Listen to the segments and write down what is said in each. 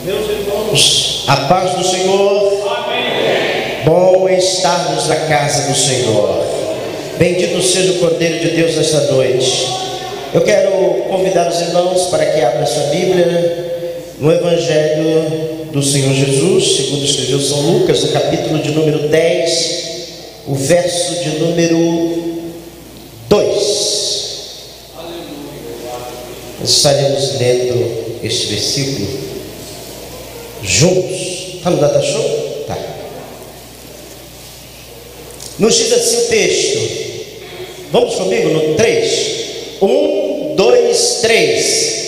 Meus irmãos, a paz do Senhor. Amém. Bom estarmos na casa do Senhor. Bendito seja o Cordeiro de Deus nesta noite. Eu quero convidar os irmãos para que abram sua Bíblia no Evangelho do Senhor Jesus, segundo escreveu São Lucas, no capítulo de número 10, o verso de número 2. Nós estaremos lendo este versículo juntos. Está no data show? Tá. Nos diz assim o texto. Vamos comigo no 3? 1, 2, 3.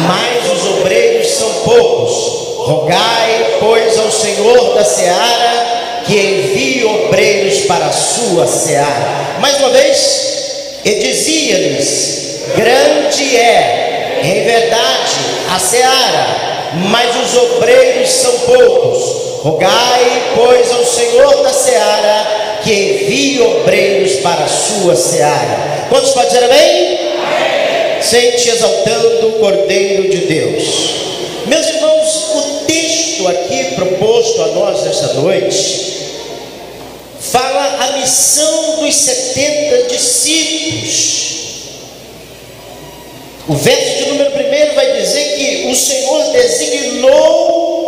Mas os obreiros são poucos. Rogai, pois, ao Senhor da seara que envie obreiros para a sua seara. Mais uma vez, e dizia-lhes: grande é, em verdade, a seara, mas os obreiros são poucos. Rogai, pois, ao Senhor da seara que envie obreiros para a sua seara. Quantos podem dizer amém? Amém. Sente exaltando o Cordeiro de Deus. Meus irmãos, o texto aqui proposto a nós nesta noite fala a missão dos 70 discípulos. O verso de número 1 vai dizer que o Senhor designou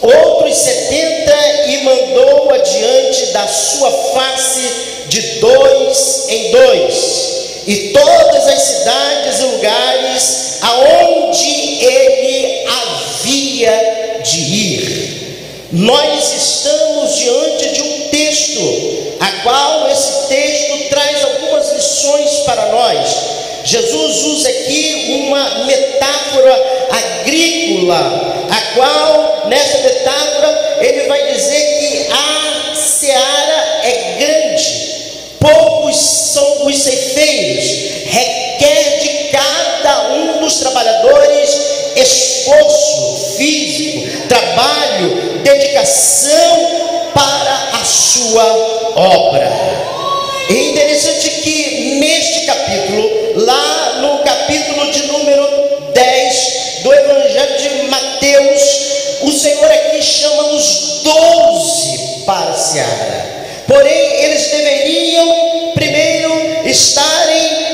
outros 70 e mandou adiante da sua face de 2 em 2, e todas as cidades e lugares aonde ele havia de ir. Nós estamos diante de um texto, a qual esse texto traz algumas lições para nós. Jesus usa aqui uma metáfora agrícola, a qual, nessa metáfora, ele vai dizer que a seara é grande, poucos são os ceifeiros, requer de cada um dos trabalhadores esforço físico, trabalho, dedicação para a sua obra. É interessante que neste capítulo, lá no capítulo de número 10 do Evangelho de Mateus, o Senhor aqui chama os 12 para a seara. Porém, eles deveriam primeiro estarem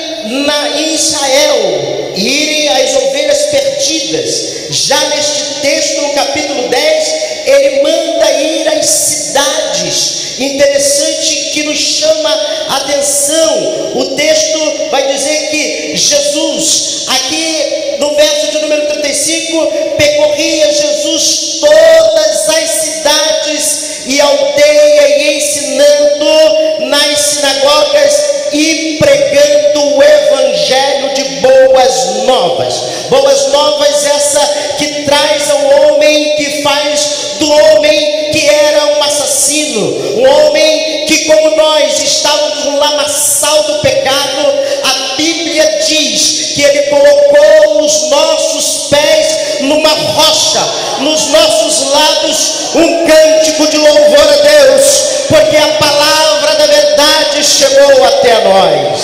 em Israel, irem às ovelhas perdidas. Já neste texto, no capítulo 10, ele manda ir às cidades. Interessante que nos chama a atenção. O texto vai dizer que Jesus, aqui no verso de número 35, percorria Jesus todas as cidades e aldeia, e ensinando nas sinagogas e pregando o evangelho de boas novas. Boas novas essa que traz ao homem, que faz do homem que era um assassino, um homem que, como nós, estávamos no lamaçal do pecado. A Bíblia diz que ele colocou os nossos pés numa rocha, nos nossos lábios um cântico de louvor a Deus, porque a palavra da verdade chegou até nós.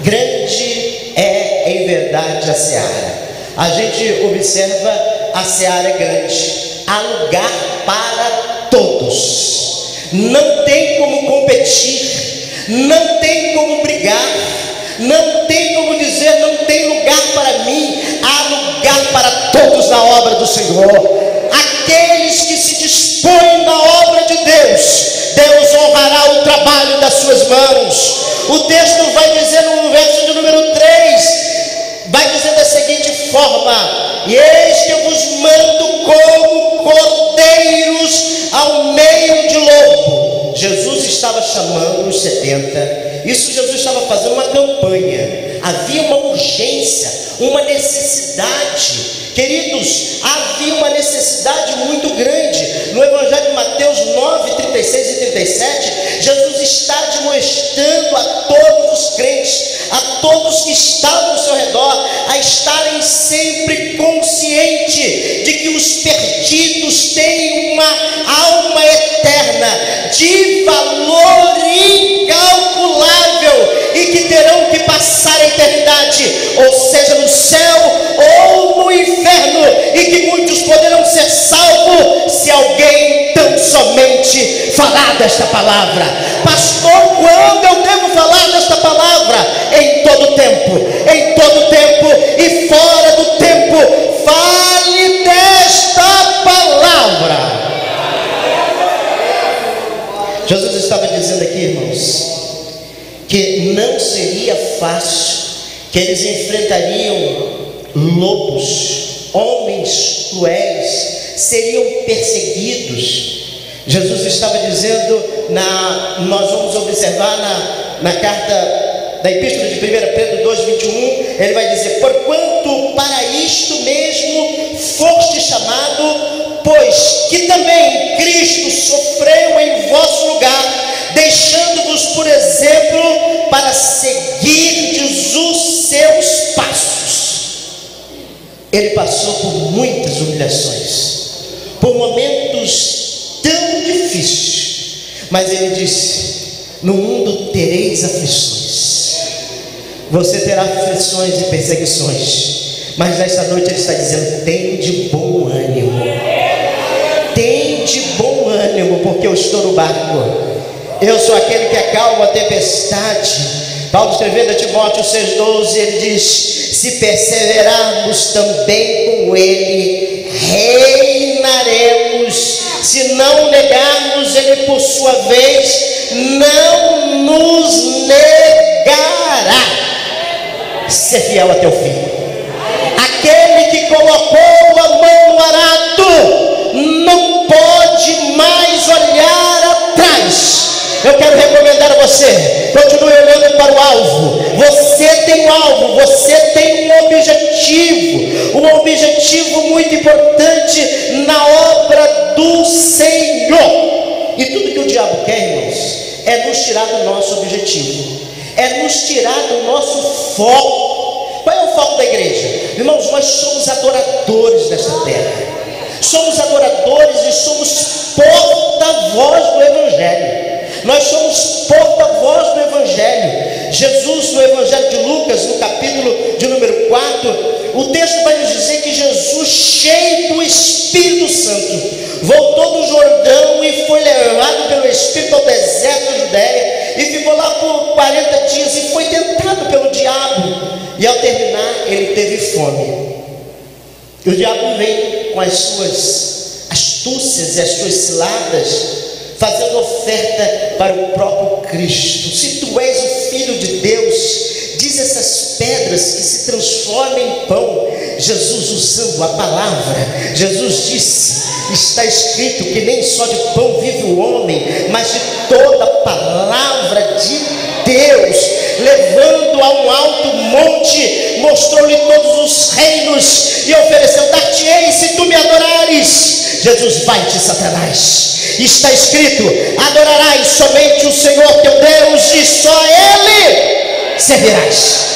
Grande é em verdade a seara. A gente observa, a seara é grande, há lugar para todos, não tem como competir, não tem como brigar, não tem como dizer não tem lugar para mim. Há lugar para todos na obra do Senhor. Aqueles que se dispõem na obra de Deus, Deus honrará o trabalho das suas mãos. O texto vai dizer no verso de número 3, vai dizer da seguinte forma: e eis que eu vos mando como cordeiros ao meio de lobo. Jesus estava chamando os 70. Isso Jesus estava fazendo uma campanha. Havia uma urgência, uma necessidade. Queridos, havia uma necessidade muito grande. No Evangelho de Mateus 9, 36 e 37, Jesus está admoestando a todos os crentes, a todos que estavam ao seu redor, a estarem sempre conscientes de que os perdidos têm uma alma eterna, de valor incalculável, e que desta palavra. Pastor, quando eu devo falar desta palavra? Em todo tempo e fora do tempo, fale desta palavra. Jesus estava dizendo aqui, irmãos, que não seria fácil, que eles enfrentariam lobos, homens cruéis, seriam perseguidos. Jesus estava dizendo, nós vamos observar na carta da Epístola de 1 Pedro 2,21, ele vai dizer: porquanto para isto mesmo foste chamado, pois que também Cristo sofreu em vosso lugar, deixando-vos por exemplo para seguirdes os seus passos. Ele passou por muitas humilhações, por momentos tão difíceis, mas ele disse: no mundo tereis aflições. Você terá aflições e perseguições, mas nesta noite ele está dizendo: tem de bom ânimo, tem de bom ânimo, porque eu estou no barco, eu sou aquele que acalma a tempestade. Paulo escrevendo a Timóteo 6,12, ele diz: se perseverarmos também com ele, reinaremos. Se não negarmos, ele por sua vez não nos negará. Ser fiel até o fim. Aquele que colocou a mão no arado não pode mais olhar atrás. Eu quero recomendar a você: continue olhando para o alvo. Você tem um alvo, você tem um objetivo muito importante na obra do Senhor. E tudo que o diabo quer, irmãos, é nos tirar do nosso objetivo, é nos tirar do nosso foco. Qual é o foco da igreja? Irmãos, nós somos adoradores desta terra, somos adoradores e somos porta-voz do Evangelho. Nós somos porta-voz do Evangelho. Jesus, no Evangelho de Lucas, no capítulo de número 4, o texto vai nos dizer que Jesus, cheio do Espírito Santo, voltou do Jordão e foi levado pelo Espírito ao deserto da Judéia, e ficou lá por 40 dias e foi tentado pelo diabo, e ao terminar ele teve fome. E o diabo vem com as suas astúcias e as suas ciladas, fazendo oferta para o próprio Cristo. Se tu és o Filho de Deus, diz essas pedras que se transformem em pão. Jesus, usando a palavra, Jesus disse: está escrito que nem só de pão vive o homem, mas de toda a palavra de Deus. Levando a um alto monte, mostrou-lhe todos os reinos e ofereceu: dar-te-ei se tu me adorares. Jesus, vai-te, Satanás. Está escrito: adorarás somente o Senhor teu Deus, e só Ele servirás.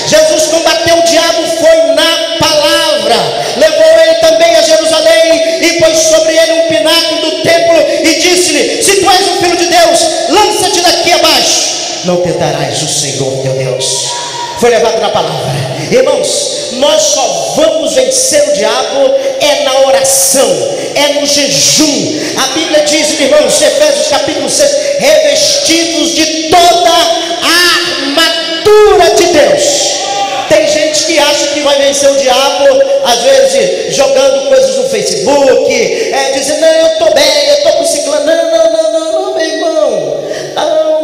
Jesus combateu o diabo, foi na palavra. Levou ele também a Jerusalém e pôs sobre ele um pináculo do templo e disse-lhe: se tu és o Filho de Deus, lança-te daqui abaixo, não tentarás o Senhor teu Deus. Foi levado na palavra. Irmãos, nós só vamos vencer o diabo na oração, no jejum. A Bíblia diz, irmãos, Efésios capítulo 6, revestidos de toda a armadura de Deus. Tem gente que acha que vai vencer o diabo, às vezes jogando coisas no Facebook, dizendo: não, eu estou bem, eu estou com ciclano. Não, meu irmão,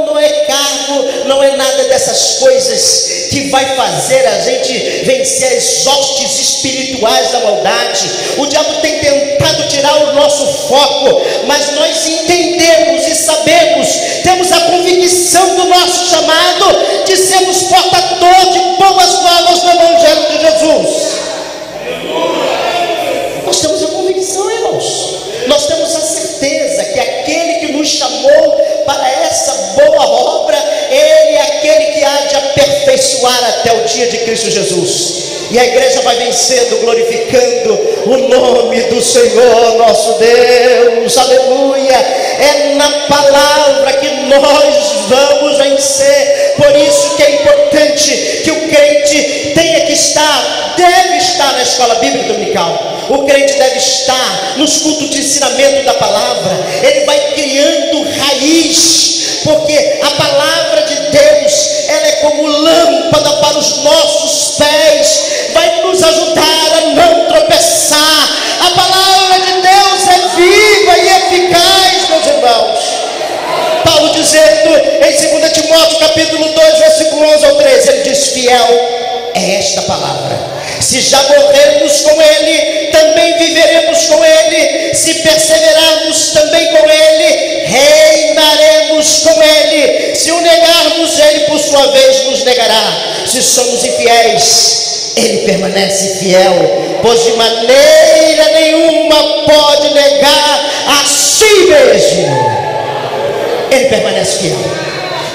não é cargo, não é nada dessas coisas que vai fazer a gente vencer as hostes espirituais da maldade. O diabo tem tentado tirar o nosso foco, mas nós entendemos e sabemos, temos a convicção do nosso chamado de sermos portadores de boas novas no Evangelho de Jesus. Nós temos a convicção, irmãos, nós temos a certeza que aquele que nos chamou para essa boa obra, Ele é aquele que há de aperfeiçoar até o dia de Cristo Jesus. E a igreja vai vencendo, glorificando o nome do Senhor nosso Deus. Aleluia. É na palavra que nós vamos vencer. Por isso que é importante que o crente tenha que estar, deve estar na na escola bíblica dominical, o crente deve estar nos cultos de ensinamento da palavra. Ele vai criando raiz, porque a palavra de Deus, ela é como lâmpada para os nossos pés, vai nos ajudar a não tropeçar. A palavra de Deus é viva e eficaz, meus irmãos. Paulo dizendo em 2 Timóteo capítulo 2, versículo 11 ao 13, ele diz: fiel é esta palavra. Se já morrermos com ele, também viveremos com ele. Se perseverarmos também com ele, reinaremos com ele. Se o negarmos, ele por sua vez nos negará. Se somos infiéis, ele permanece fiel, pois de maneira nenhuma pode negar a si mesmo. Ele permanece fiel.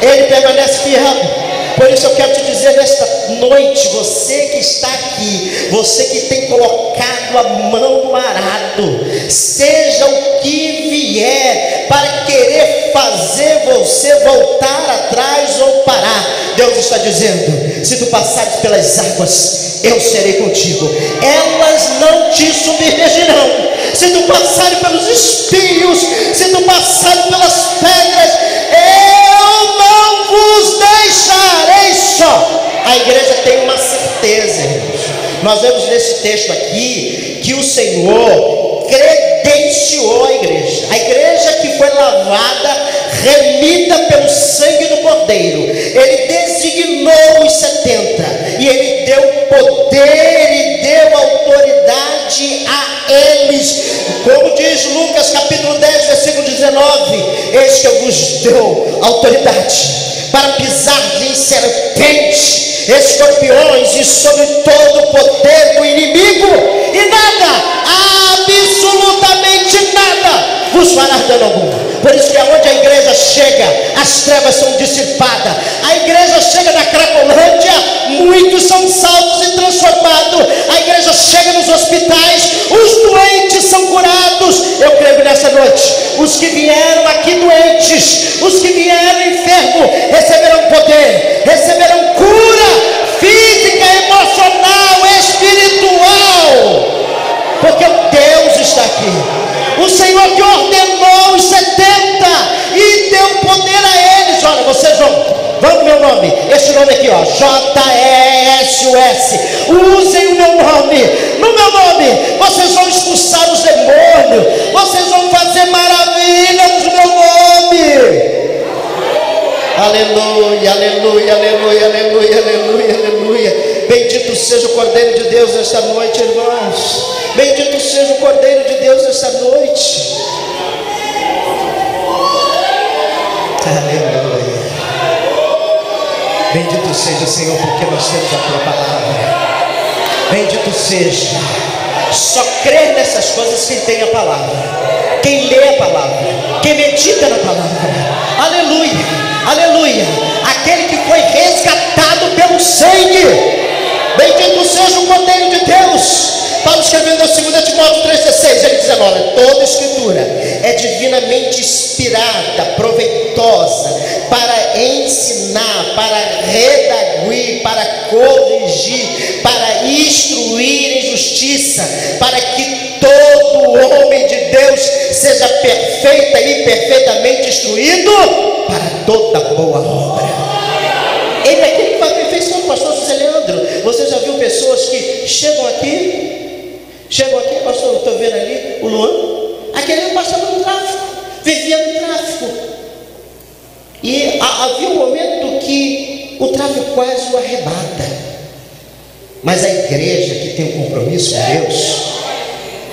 Ele permanece fiel. Por isso eu quero te dizer nesta noite, você que está aqui, você que tem colocado a mão no arado, seja o que vier para querer fazer você voltar atrás ou parar, Deus está dizendo: se tu passares pelas águas, eu serei contigo, elas não te submergirão. Se tu passares pelos espinhos, se tu passares pelas pedras, eu não vos deixarei só. A igreja tem uma certeza, irmãos. Nós vemos nesse texto aqui que o Senhor credenciou a igreja que foi lavada, remida pelo sangue do Cordeiro. Ele designou os 70 e ele deu poder e deu autoridade a eles, como diz Lucas capítulo 10 versículo 19: eis que eu vos dou autoridade para pisar em serpentes, escorpiões e sobre todo o poder do inimigo, e nada, absolutamente nada, vos fará dano algum. Por isso que aonde a igreja chega, as trevas são dissipadas. A igreja chega na Cracolândia, muitos são salvos e transformados. A igreja chega nos hospitais, os doentes são curados. Eu creio nessa noite, os que vieram aqui doentes, os que vieram enfermos, receberão poder, receberão cura física, emocional, espiritual, porque Deus está aqui. O Senhor que ordenou os 70 e deu poder a eles. Olha, vocês vão no meu nome, esse nome aqui, ó, JESUS, usem o meu nome. No meu nome vocês vão expulsar os demônios, vocês vão fazer maravilhas no meu nome. Aleluia, aleluia, aleluia, aleluia, aleluia, aleluia. Bendito seja o Cordeiro de Deus esta noite, irmãos. Bendito seja o Cordeiro de Deus esta noite. Aleluia. Bendito seja, Senhor, porque nós temos a tua palavra. Bendito seja. Só crê nessas coisas quem tem a palavra, quem lê a palavra, quem medita na palavra. Aleluia. Aleluia, aquele que foi resgatado pelo sangue. Bendito seja o Cordeiro de Deus. Paulo escrevendo em 2 Timóteo 3,16, ele diz: olha, toda escritura é divinamente inspirada, proveitosa para ensinar, para redarguir, para corrigir, para instruir em justiça, para que todo homem de Deus seja perfeita e perfeitamente instruído para toda boa obra. Ele é aquele que vai aperfeiçoando. Pastor José Leandro, você já viu pessoas que chegam aqui, pastor, eu estou vendo ali o Luan, aquele passava no tráfico, vivia no tráfico, e havia um momento que o tráfico quase o arrebata, mas a igreja que tem um compromisso com Deus,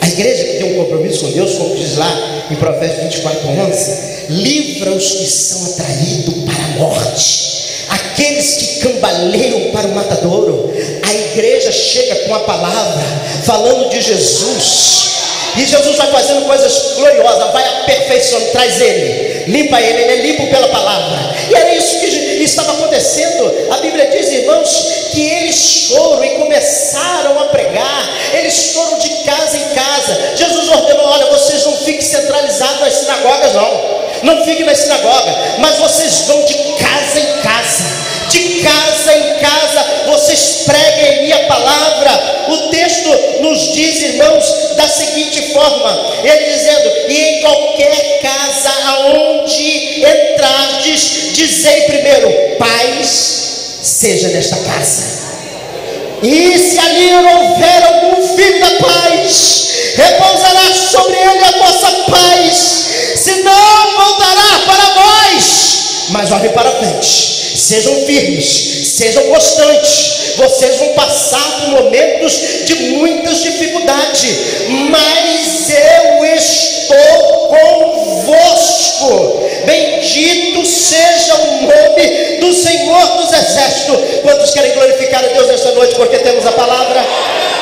a igreja que tem um compromisso com Deus, como diz lá em Provérbios 24:11, livra os que são atraídos para a morte, aqueles que cambaleiam para o matadouro. A igreja chega com a palavra, falando de Jesus, e Jesus vai fazendo coisas gloriosas, vai aperfeiçoando, traz ele, limpa ele é limpo pela palavra. E era isso que estava acontecendo. A Bíblia diz, irmãos, que eles foram e começaram a pregar, eles foram de casa em casa. Jesus ordenou: olha, vocês não fiquem centralizados nas sinagogas, não fiquem na sinagoga, mas vocês vão de casa em casa. De casa em casa vocês preguem minha palavra. O texto nos diz, irmãos, da seguinte forma, ele dizendo: e em qualquer casa aonde entrardes, dizei primeiro, paz seja nesta casa. E se ali não houver algum filho da paz, repousará sobre ele a vossa paz, senão voltará para vós. Mas olhem para frente, sejam firmes, sejam constantes. Vocês vão passar por momentos de muitas dificuldades, mas eu estou convosco. Bendito seja o nome do Senhor dos Exércitos. Quantos querem glorificar a Deus nesta noite? Porque temos a palavra.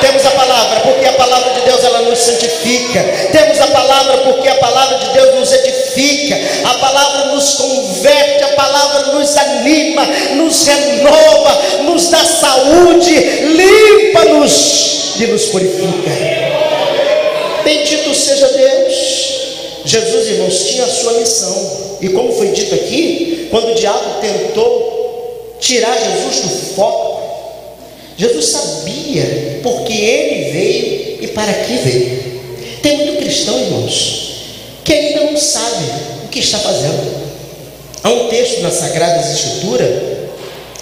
Temos a palavra, porque a palavra de Deus ela nos santifica. Temos a palavra, porque a palavra de Deus nos edifica. A palavra nos converte, a palavra nos anima, nos renova, nos dá saúde, limpa-nos e nos purifica. Bendito seja Deus. Jesus, irmãos, tinha a sua missão. E como foi dito aqui, quando o diabo tentou tirar Jesus do foco, Jesus sabia porque ele veio e para que veio. Tem muito cristão, irmãos, que ainda não sabe o que está fazendo. Há um texto na Sagrada Escritura,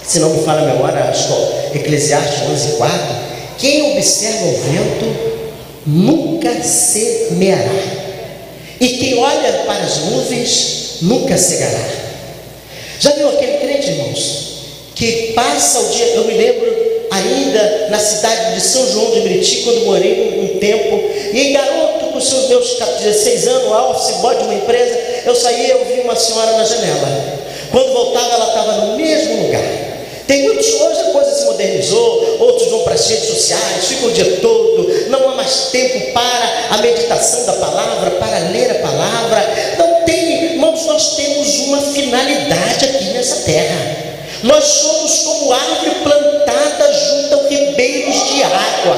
se não me falha a memória, acho que é Eclesiastes 11:4: quem observa o vento nunca semeará, e quem olha para as nuvens nunca cegará. Já viu aquele crente, irmãos, que passa o dia? Eu me lembro ainda na cidade de São João de Meriti, quando morei um tempo, e em garoto, com os meus 16 anos, office boy de uma empresa, eu saía e eu vi uma senhora na janela. Quando voltava, ela estava no mesmo lugar. Tem muitos, hoje a coisa se modernizou, outros vão para as redes sociais, ficam o dia todo, não há mais tempo para a meditação da palavra, para ler a palavra. Não tem, irmãos, nós temos uma finalidade aqui nessa terra. Nós somos como árvore plantada junto a ribeiros de água.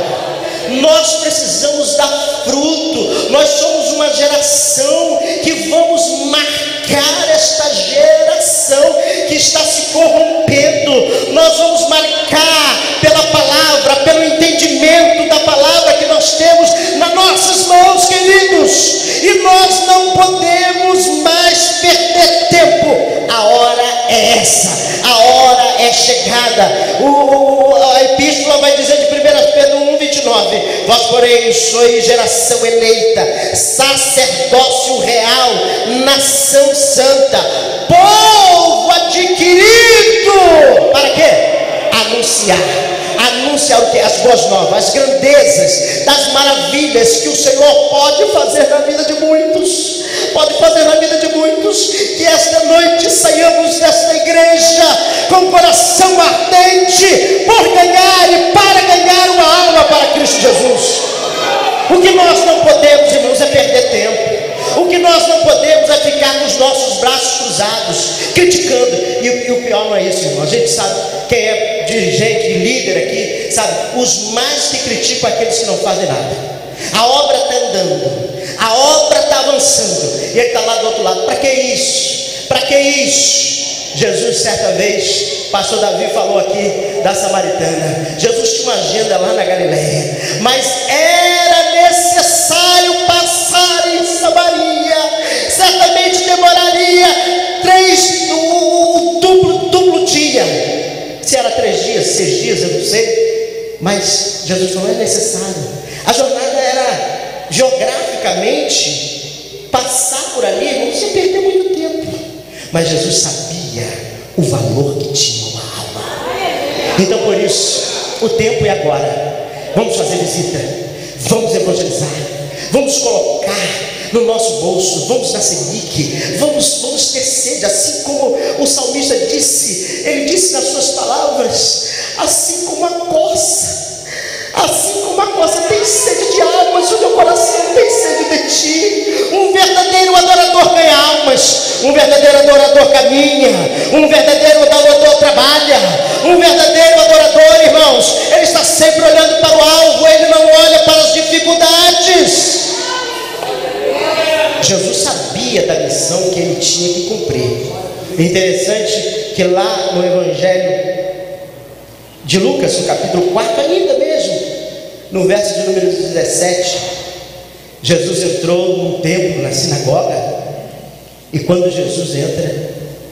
Nós precisamos dar fruto. Nós somos uma geração que vamos marcar esta geração que está se corrompendo. Nós vamos marcar pela palavra, pelo entendimento da palavra que nós temos nas nossas mãos, queridos. E nós não podemos mais perder tempo. A hora é essa. A hora é chegada. A epístola vai dizer de 1 Pedro 1:29: vós, porém, sois geração eleita, sacerdócio real, nação santa, povo adquirido. Para quê? Anunciar o que? As boas novas, as grandezas, das maravilhas que o Senhor pode fazer na vida de muitos. Pode fazer na vida de muitos. Que esta noite saiamos desta igreja com o coração ardente por ganhar e para ganhar uma alma para Cristo Jesus. O que nós não podemos, irmãos, é perder tempo. O que nós não podemos é ficar com os nossos braços cruzados, criticando. E o pior não é isso, irmão. A gente sabe, quem é dirigente e líder aqui, sabe, os mais que criticam aqueles que não fazem nada. A obra está andando, a obra está avançando, e ele está lá do outro lado. Para que isso? Para que isso? Jesus, certa vez, pastor Davi falou aqui da samaritana. Jesus tinha uma agenda lá na Galileia, mas era necessário passar em Samaria. Certamente demoraria duplo dia. Se era 3 dias, 6 dias, eu não sei. Mas Jesus falou: é necessário. A jornada era geograficamente passar por ali, não se perder muito tempo. Mas Jesus sabia o valor que tinha uma alma. Então, por isso, o tempo é agora. Vamos fazer visita, vamos evangelizar, vamos colocar no nosso bolso, vamos na Semic, vamos ter sede, assim como o salmista disse. Ele disse nas suas palavras: assim como a corça tem sede de águas, o meu coração tem sede de ti. Um verdadeiro adorador ganha almas, um verdadeiro adorador caminha, um verdadeiro adorador trabalha, um verdadeiro adorador, irmãos, ele está sempre olhando para o alvo, ele não olha para as dificuldades. Jesus sabia da missão que ele tinha que cumprir. É interessante que lá no Evangelho de Lucas, no capítulo 4, ainda mesmo No verso de número 17, Jesus entrou no templo, na sinagoga, e quando Jesus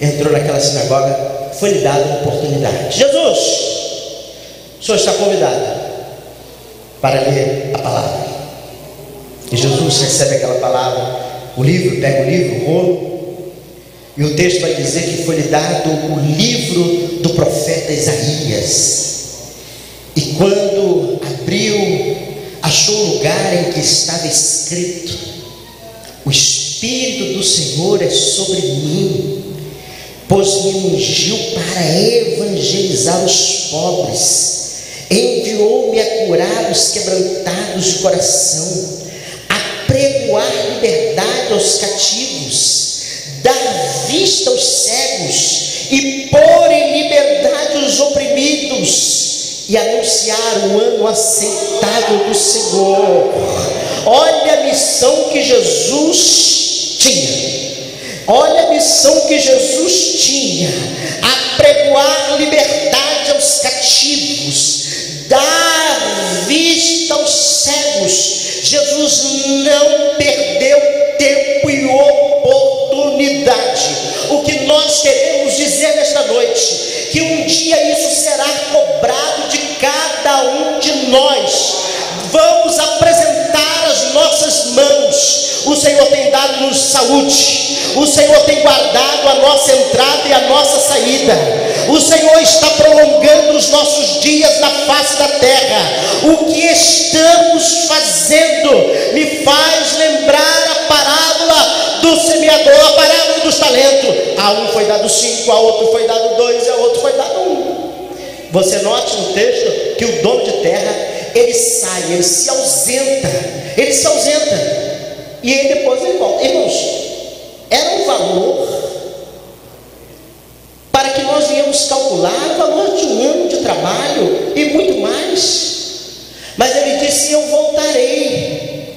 entrou naquela sinagoga, foi-lhe dada uma oportunidade. Jesus, o senhor está convidado para ler a palavra. E Jesus recebe aquela palavra, o livro, pega o livro, o rolo, e o texto vai dizer que foi-lhe dado o livro do profeta Isaías. E quando abriu, achou o lugar em que estava escrito: o Espírito do Senhor é sobre mim, pois me ungiu para evangelizar os pobres, enviou-me a curar os quebrantados de coração, a pregoar liberdade aos cativos, dar vista aos cegos e pôr em liberdade os oprimidos, e anunciar o ano aceitável do Senhor. Olha a missão que Jesus tinha. Olha a missão que Jesus tinha: apregoar liberdade aos cativos, dar vista aos cegos. Jesus não perdeu tempo e oportunidade. O que nós queremos dizer nesta noite, que um dia isso será cobrado de cada um de nós. Vamos apresentar as nossas mãos. O Senhor tem dado-nos saúde, o Senhor tem guardado a nossa entrada e a nossa saída, o Senhor está prolongando os nossos dias na face da terra. O que estamos fazendo me faz lembrar a parábola do semeador, a parábola dos talentos. A um foi dado 5, a outro foi dado 2 e a outro foi dado 1. Você note no texto que o dono de terra, ele sai, ele se ausenta, e ele depois ele volta. Irmãos, era um valor para que nós viemos calcular o valor de um ano de trabalho e muito mais. Mas ele disse: eu voltarei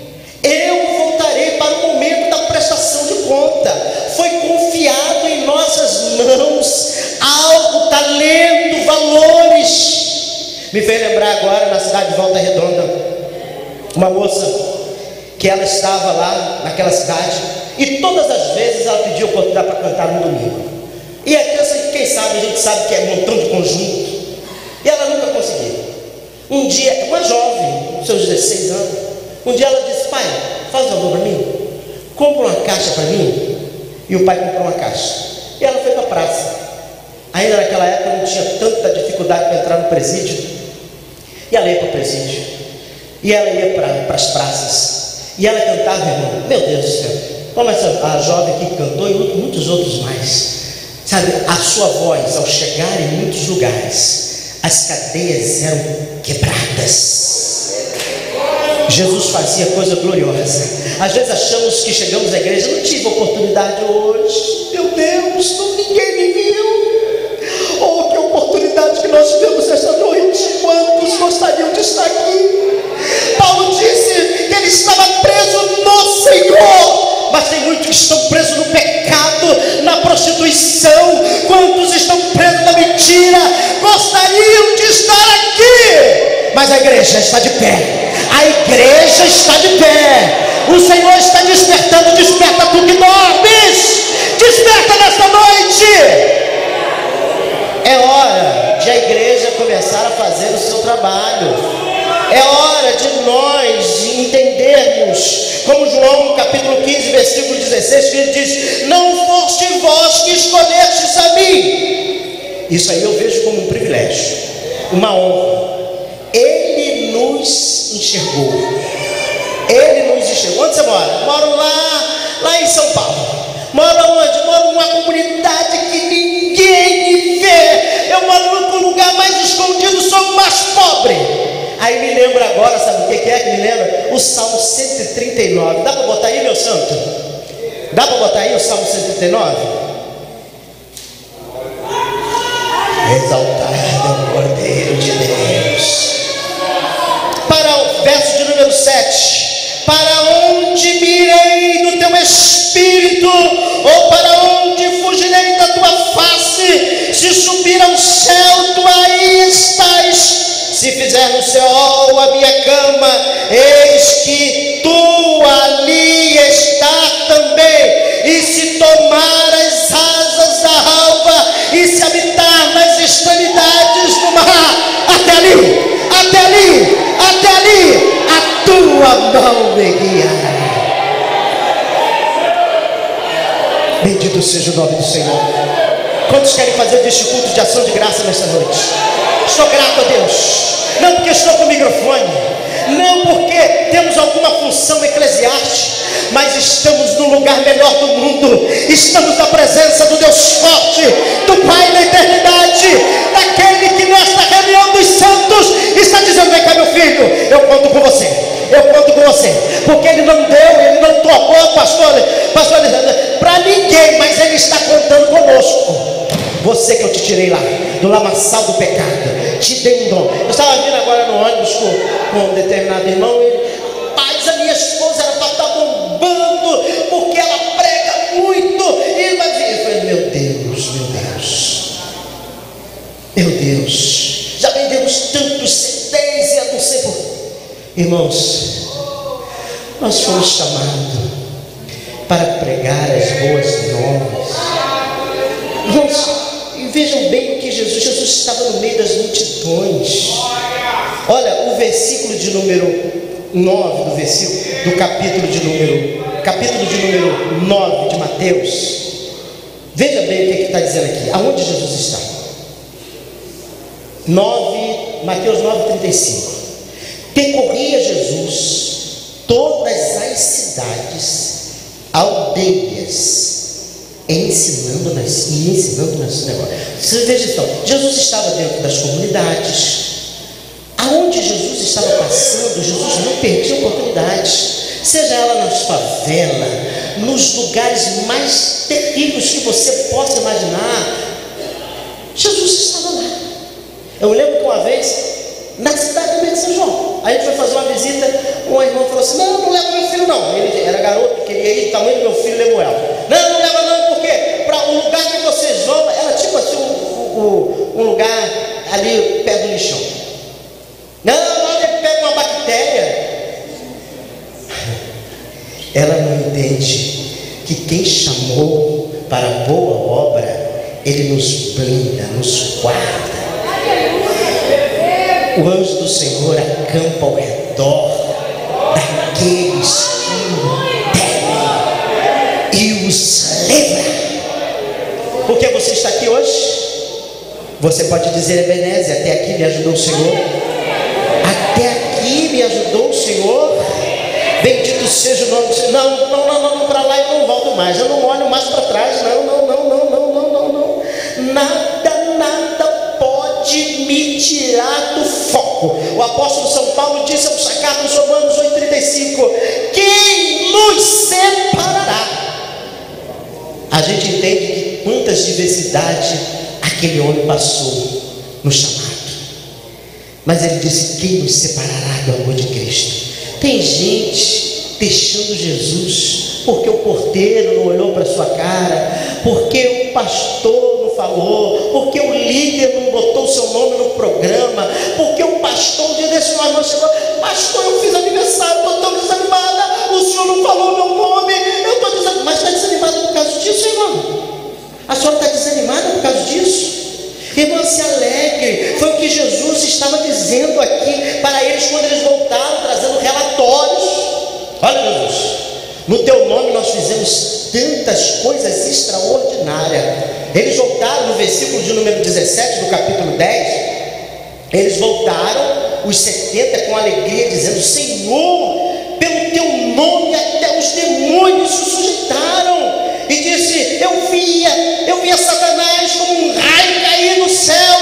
para o momento da prestação de conta. Foi confiado em nossas mãos algo, talento, valores. Me fez lembrar agora, na cidade de Volta Redonda, uma moça que ela estava lá naquela cidade, e todas as vezes ela pedia oportunidade para cantar no domingo. E a criança, quem sabe, a gente sabe que é um montão de conjunto, e ela nunca conseguia. Um dia, uma jovem, seus 16 anos, um dia ela disse: pai, faz um favor para mim, compra uma caixa para mim. E o pai comprou uma caixa, e ela foi para a praça. Ainda naquela época não tinha tanta dificuldade para entrar no presídio, e ela ia para o presídio, e ela ia para as praças, e ela cantava, irmão, meu Deus do céu, como a jovem aqui cantou, e muitos outros mais, sabe, a sua voz, ao chegar em muitos lugares, as cadeias eram quebradas. Jesus fazia coisa gloriosa. Às vezes achamos que chegamos à igreja: não tive oportunidade hoje, meu Deus, ninguém me viu. Oh, que oportunidade que nós tivemos esta noite. Quantos gostariam de estar aqui? Paulo disse que ele estava preso no Senhor, mas tem muitos que estão presos no pecado, na prostituição. Quantos estão presos na mentira? Gostariam de estar aqui, mas a igreja está de pé. A igreja está de pé. O Senhor está despertando. Desperta tu que dormes, desperta nesta noite. É hora de a igreja começar a fazer o seu trabalho. É hora de nós entendermos, como João capítulo 15 versículo 16, que ele diz: não foste vós que escolhestes a mim. Isso aí eu vejo como um privilégio, uma honra. Ele nos enxergou. Onde você mora? Moro lá em São Paulo. Moro onde? Moro numa comunidade que ninguém me vê. Eu moro no lugar mais escondido, sou o mais pobre. Aí me lembra agora, sabe o que é que me lembra? O Salmo 139. Dá para botar aí, meu santo? Dá para botar aí o Salmo 139? Exaltado é o Cordeiro de Deus. Para o verso de número 7: para onde me irei do teu espírito, ou para onde fugirei da tua face? Se subir ao céu, tu aí estás. Se Se fizer no Seol a minha cama, eis que tu ali estás também. E se tomar as asas da alva, e se habitar nas extremidades do mar, até ali, a tua mão me guiará. Bendito seja o nome do Senhor. Quantos querem fazer deste culto de ação de graça nesta noite? Estou grato a Deus, não porque estou com o microfone, não porque temos alguma função eclesiástica, mas estamos no lugar melhor do mundo. Estamos na presença do Deus forte, do Pai da eternidade, daquele que nesta reunião dos santos está dizendo: vem cá, meu filho, eu conto com você, porque Ele não deu, Ele não trocou, pastor para ninguém, mas Ele está contando conosco. Você que eu te tirei lá do lamaçal do pecado, te dei um dom. Eu estava vindo agora no ônibus com um determinado irmão, ele: paz, a minha esposa era para estar bombando, porque ela prega muito. E ele vai vir. Eu falei: meu Deus, já vendemos tantos CDs e eu não sei por quê. Irmãos, nós fomos chamados para pregar as boas novas. Irmãos, e vejam bem o que Jesus estava no meio das multidões. Olha o versículo de número 9 do capítulo de número 9 de Mateus. Veja bem o que está dizendo aqui. Aonde Jesus está? Mateus 9:35. Percorria Jesus todas as cidades, aldeias, ensinando nas negócios. Você veja então, Jesus estava dentro das comunidades. Aonde Jesus estava passando, Jesus não perdia oportunidades, seja ela nas favelas, nos lugares mais terríveis que você possa imaginar. Jesus estava lá. Eu lembro que uma vez, na cidade de São João, a gente foi fazer uma visita, um irmão falou assim: não leva meu filho não. Ele era garoto, queria ir, tamanho do meu filho Lemuel. Não leva não, porque para o lugar que vocês vão, era tipo assim, um lugar ali perto do lixão. Não, ele pega uma bactéria. Ela não entende que quem chamou para a boa obra, Ele nos blinda, nos guarda. O anjo do Senhor acampa ao redor daqueles que o temem e os livra. Por que você está aqui hoje? Você pode dizer: Ebenezer, até aqui me ajudou o Senhor. Até aqui me ajudou o Senhor. Bendito seja o nome do Senhor. Não, para lá eu não volto mais. Eu não olho mais para trás. Não. Nada pode me tirar do foco. O apóstolo São Paulo disse aos Cartas, Romanos 8:35: quem nos separará? A gente entende que quantas diversidades aquele homem passou no chamado, mas ele disse: quem nos separará do amor de Cristo? Tem gente deixando Jesus porque o porteiro não olhou para sua cara, porque o pastor não falou, porque o líder não botou o seu nome no programa, porque o pastor, um dia desse, uma irmã chegou: pastor, eu fiz aniversário, estou tão desanimada, o senhor não falou meu nome, eu estou desanimada. Mas está desanimada por causa disso, irmão? A senhora está desanimada por causa disso? Irmã, se alegre. Foi o que Jesus estava dizendo aqui para eles quando eles voltaram, trazendo relatórios. Olha, Jesus, no teu nome nós fizemos tantas coisas extraordinárias. Eles voltaram no versículo de número 17 do capítulo 10. Eles voltaram, os 70, com alegria, dizendo: Senhor, pelo teu nome até os demônios se sujeitaram. E disse: eu via Satanás como um raio cair do céu.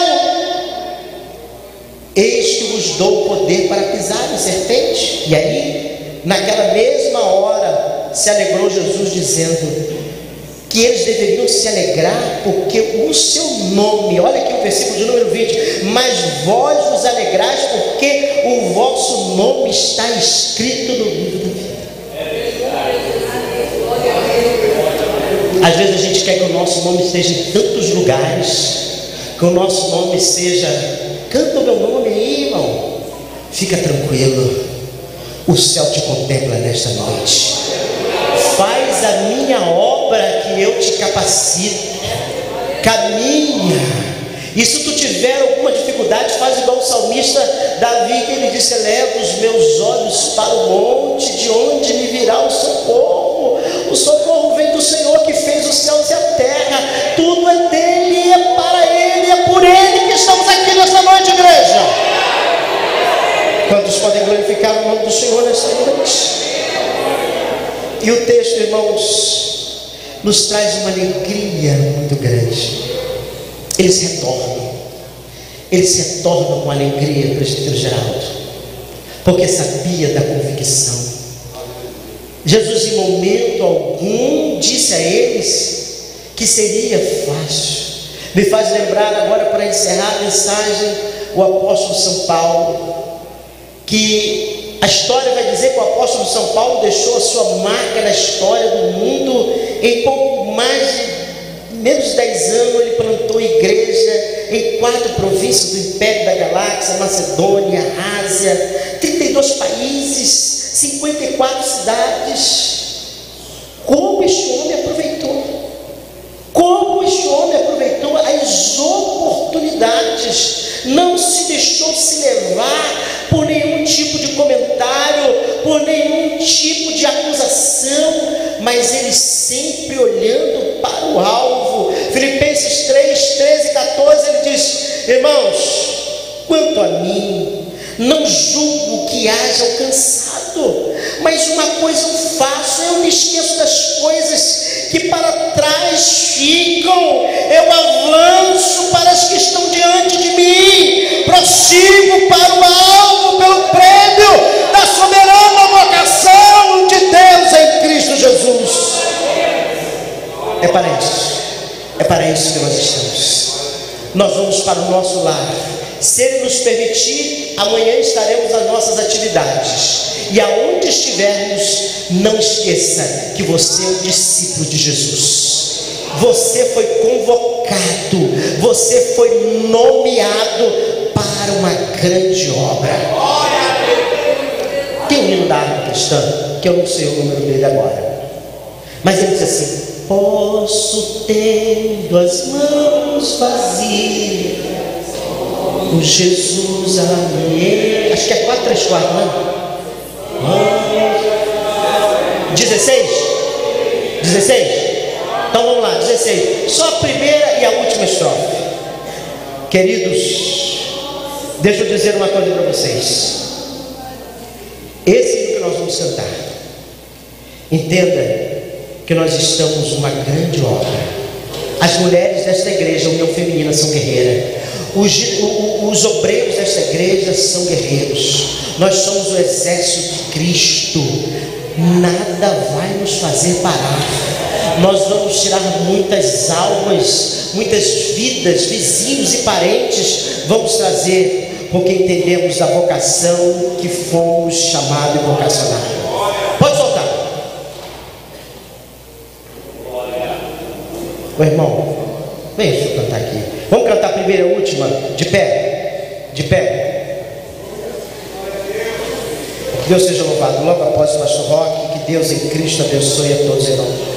Eis que vos dou o poder para pisar em serpente. E aí, naquela mesma hora, se alegrou Jesus, dizendo que eles deveriam se alegrar, porque o seu nome, olha aqui o versículo de número 20: mas vós vos alegrais, porque o vosso nome está escrito no livro da vida. Às vezes a gente quer que o nosso nome esteja em tantos lugares, que o nosso nome seja canta o meu nome aí, irmão. Fica tranquilo, o céu te contempla nesta noite. Faz a minha obra que eu te capacito. Caminha. E se tu tiver alguma dificuldade, faz igual o salmista Davi, que ele disse: eleva os meus olhos para o monte, de onde me virá o socorro? O socorro vem do Senhor que fez os céus e a terra. Tudo é dele, é para ele, é por ele que estamos aqui nesta noite, igreja. Quantos podem glorificar o nome do Senhor nesta noite? E o texto, irmãos, nos traz uma alegria muito grande. Eles se retornam com alegria, presbítero Geraldo, porque sabia da convicção. Jesus em momento algum disse a eles que seria fácil. Me faz lembrar agora, para encerrar a mensagem, o apóstolo São Paulo, que a história vai dizer que o apóstolo São Paulo deixou a sua marca na história do mundo. Em pouco mais de menos de 10 anos ele plantou igreja em 4 províncias do Império da Galáxia: Macedônia, Ásia, 32 países, 54 cidades. Como este homem aproveitou? Como este homem aproveitou as oportunidades? Não se deixou se levar por nenhum tipo de comentário, por nenhum tipo de acusação, mas ele sempre olhando para o alvo. Filipenses 3, 13 e 14, ele diz: irmãos, quanto a mim, não julgo que haja alcançado, mas uma coisa eu faço: eu me esqueço das coisas que para trás ficam, eu avanço para as que estão diante de mim, prossigo para o alvo, pelo prêmio da soberana vocação de Deus em Cristo Jesus. É para isso que nós estamos. Nós vamos para o nosso lar. Se Ele nos permitir, amanhã estaremos nas nossas atividades. E aonde estivermos, não esqueça que você é um discípulo de Jesus. Você foi convocado, você foi nomeado para uma grande obra. Tem um hino da harpa cristã, que eu não sei o número dele agora, mas ele diz assim: posso, tendo as mãos vazias, o Jesus amém. Acho que é 434, né? 16? Então vamos lá, 16. Só a primeira e a última estrofe. Queridos, deixa eu dizer uma coisa para vocês. Esse é o que nós vamos cantar. Entenda que nós estamos numa grande obra. As mulheres desta igreja, União Feminina, são guerreiras. Os obreiros desta igreja são guerreiros. Nós somos o exército de Cristo. Nada vai nos fazer parar. Nós vamos tirar muitas almas, muitas vidas, vizinhos e parentes vamos trazer, porque entendemos da vocação que fomos chamados e vocacionados. Pode soltar. O irmão, vem eu cantar aqui. Vamos cantar a primeira e a última, de pé. De pé. Deus seja louvado. Logo após o pastor Roque, que Deus em Cristo abençoe a todos, irmãos.